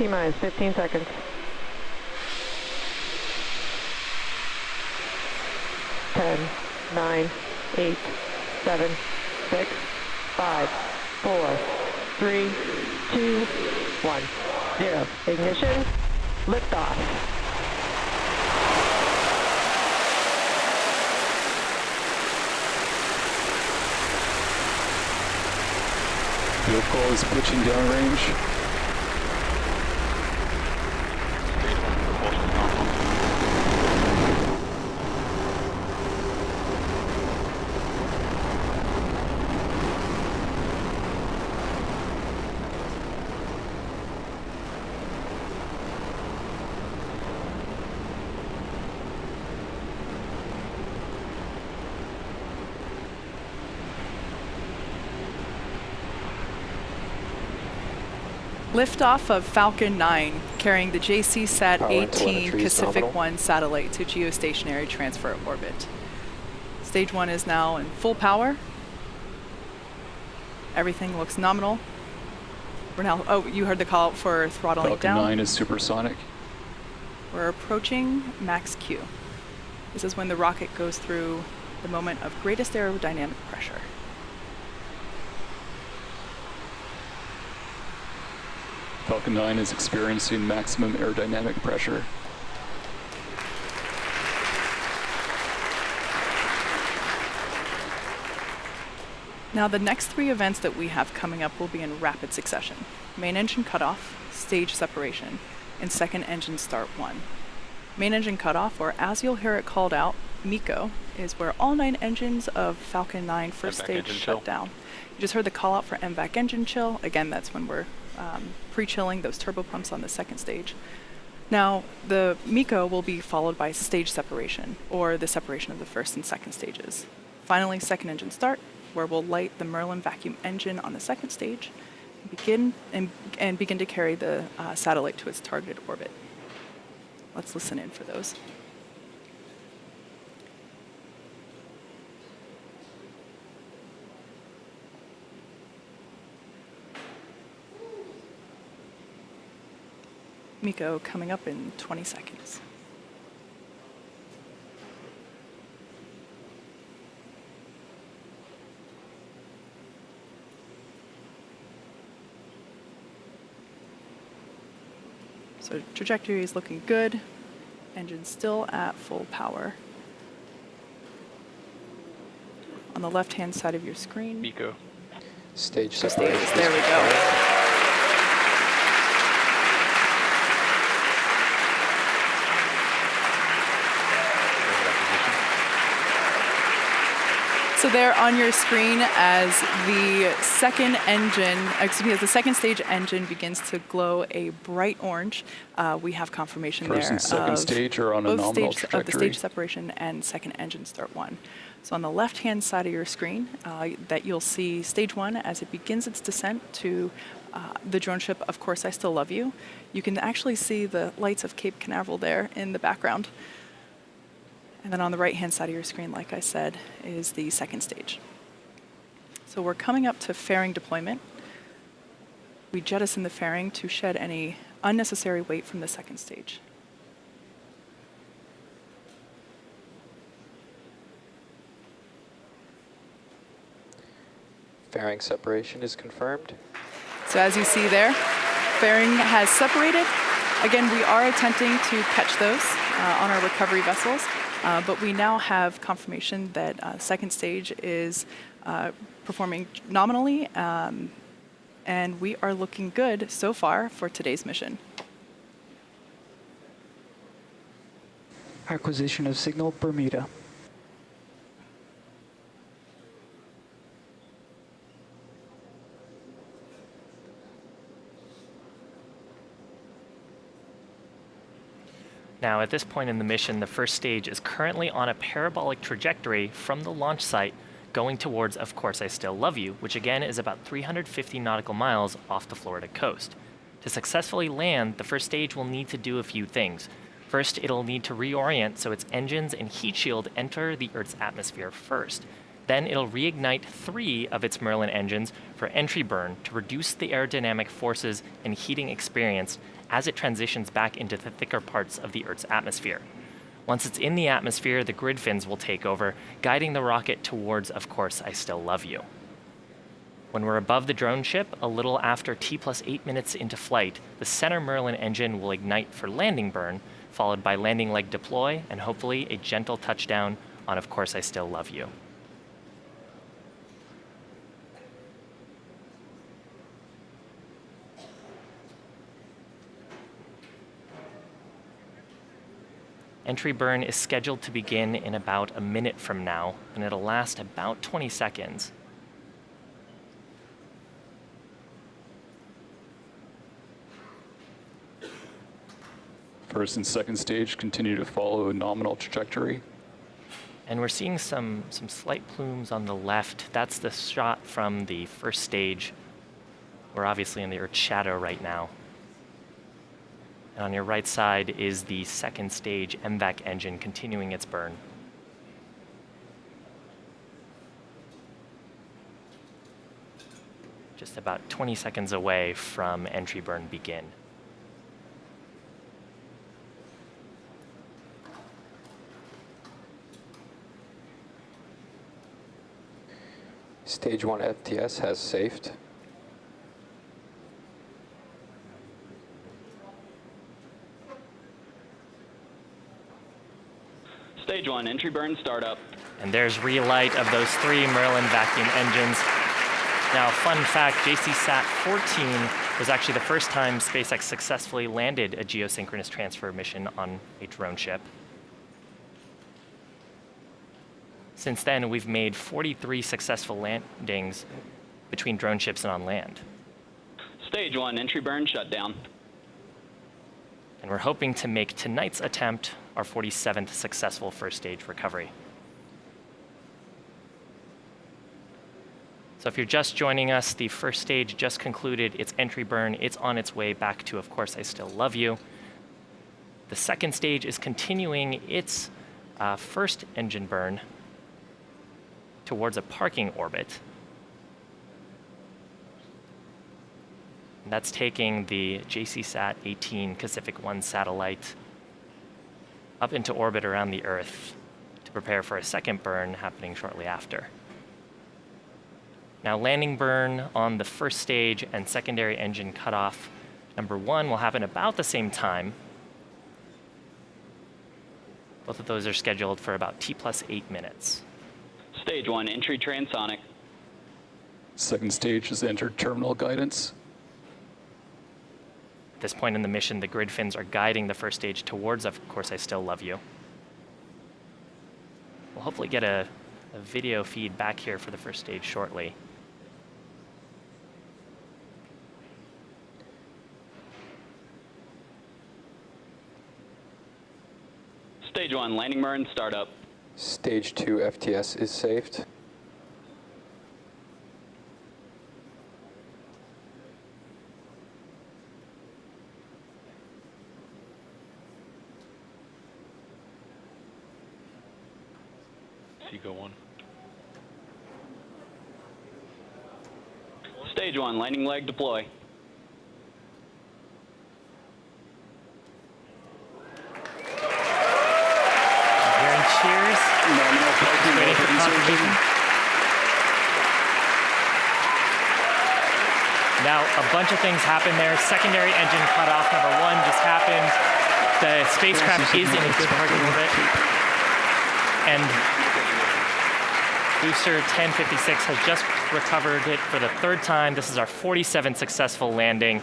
T-minus 15 seconds. 10, 9, 8, 7, 6, 5, 4, 3, 2, 1, 0. Ignition, liftoff. Vehicle is pitching downrange. Liftoff of Falcon-9, carrying the JCSAT-18 Pacific 1 satellite to geostationary transfer orbit. Stage 1 is now in full power. Everything looks nominal. We're now, oh, you heard the call out for throttling down. Falcon 9 is supersonic. We're approaching max Q. This is when the rocket goes through the moment of greatest aerodynamic pressure. Falcon 9 is experiencing maximum aerodynamic pressure. Now the next 3 events that we have coming up will be in rapid succession. Main engine cutoff, stage separation, and second engine start 1. Main engine cutoff, or as you'll hear it called out, MECO, is where all 9 engines of Falcon 9 first stage shut down. You just heard the call out for MVAC engine chill. Again, that's when we're pre-chilling those turbopumps on the second stage. Now, the MECO will be followed by stage separation, or the separation of the first and second stages. Finally, second engine start, where we'll light the Merlin vacuum engine on the second stage and begin to carry the satellite to its targeted orbit. Let's listen in for those. MECO coming up in 20 seconds. So trajectory is looking good. Engine still at full power. On the left-hand side of your screen. MECO. Stage separation. There we go. So there on your screen, as the second engine, as the second stage engine begins to glow a bright orange, we have confirmation First there and second of stage are on a both nominal of the trajectory. stage separation and second engine start 1. So on the left-hand side of your screen, that you'll see stage 1 as it begins its descent to the drone ship, Of Course I Still Love You. You can actually see the lights of Cape Canaveral there in the background. And then on the right-hand side of your screen, like I said, is the second stage. So we're coming up to fairing deployment. We jettison the fairing to shed any unnecessary weight from the second stage. Fairing separation is confirmed. So as you see there, fairing has separated. Again, we are attempting to catch those on our recovery vessels. But we now have confirmation that second stage is performing nominally, and we are looking good so far for today's mission. Acquisition of signal Bermuda. Now, at this point in the mission, the first stage is currently on a parabolic trajectory from the launch site going towards Of Course I Still Love You, which again is about 350 nautical miles off the Florida coast. To successfully land, the first stage will need to do a few things. First, it'll need to reorient so its engines and heat shield enter the Earth's atmosphere first. Then it'll reignite 3 of its Merlin engines for entry burn to reduce the aerodynamic forces and heating experienced as it transitions back into the thicker parts of the Earth's atmosphere. Once it's in the atmosphere, the grid fins will take over, guiding the rocket towards, of course, I Still Love You. When we're above the drone ship, a little after T+8 minutes into flight, the center Merlin engine will ignite for landing burn, followed by landing leg deploy, and hopefully a gentle touchdown on, of course, I Still Love You. Entry burn is scheduled to begin in about a minute from now, and it'll last about 20 seconds. First and second stage continue to follow a nominal trajectory. And we're seeing some slight plumes on the left. That's the shot from the first stage. We're obviously in the Earth's shadow right now. And on your right side is the second stage MVAC engine continuing its burn. Just about 20 seconds away from entry burn begin. Stage 1 FTS has safed. Stage 1, entry burn startup. And there's relight of those 3 Merlin vacuum engines. Now, fun fact, JCSAT-18 was actually the first time SpaceX successfully landed a geosynchronous transfer mission on a drone ship. Since then, we've made 43 successful landings between drone ships and on land. Stage 1, entry burn shutdown. And we're hoping to make tonight's attempt our 47th successful first stage recovery. So if you're just joining us, the first stage just concluded its entry burn. It's on its way back to, of course, I Still Love You. The second stage is continuing its first engine burn towards a parking orbit. And that's taking the JCSAT-18 Pacific 1 satellite up into orbit around the Earth to prepare for a second burn happening shortly after. Now, landing burn on the first stage and secondary engine cutoff number 1 will happen about the same time. Both of those are scheduled for about T+8 minutes. Stage 1, entry transonic. Second stage has entered terminal guidance. At this point in the mission, the grid fins are guiding the first stage towards, of course, I Still Love You. We'll hopefully get a video feed back here for the first stage shortly. Stage 1, landing burn startup. Stage 2 FTS is safed. Go 1. Stage 1, landing leg deploy. Hearing cheers. Waiting for confirmation. Now, a bunch of things happened there. Secondary engine cutoff number 1 just happened. The spacecraft is in a good parking orbit. And Booster 1056 has just recovered it for the 3rd time. This is our 47th successful landing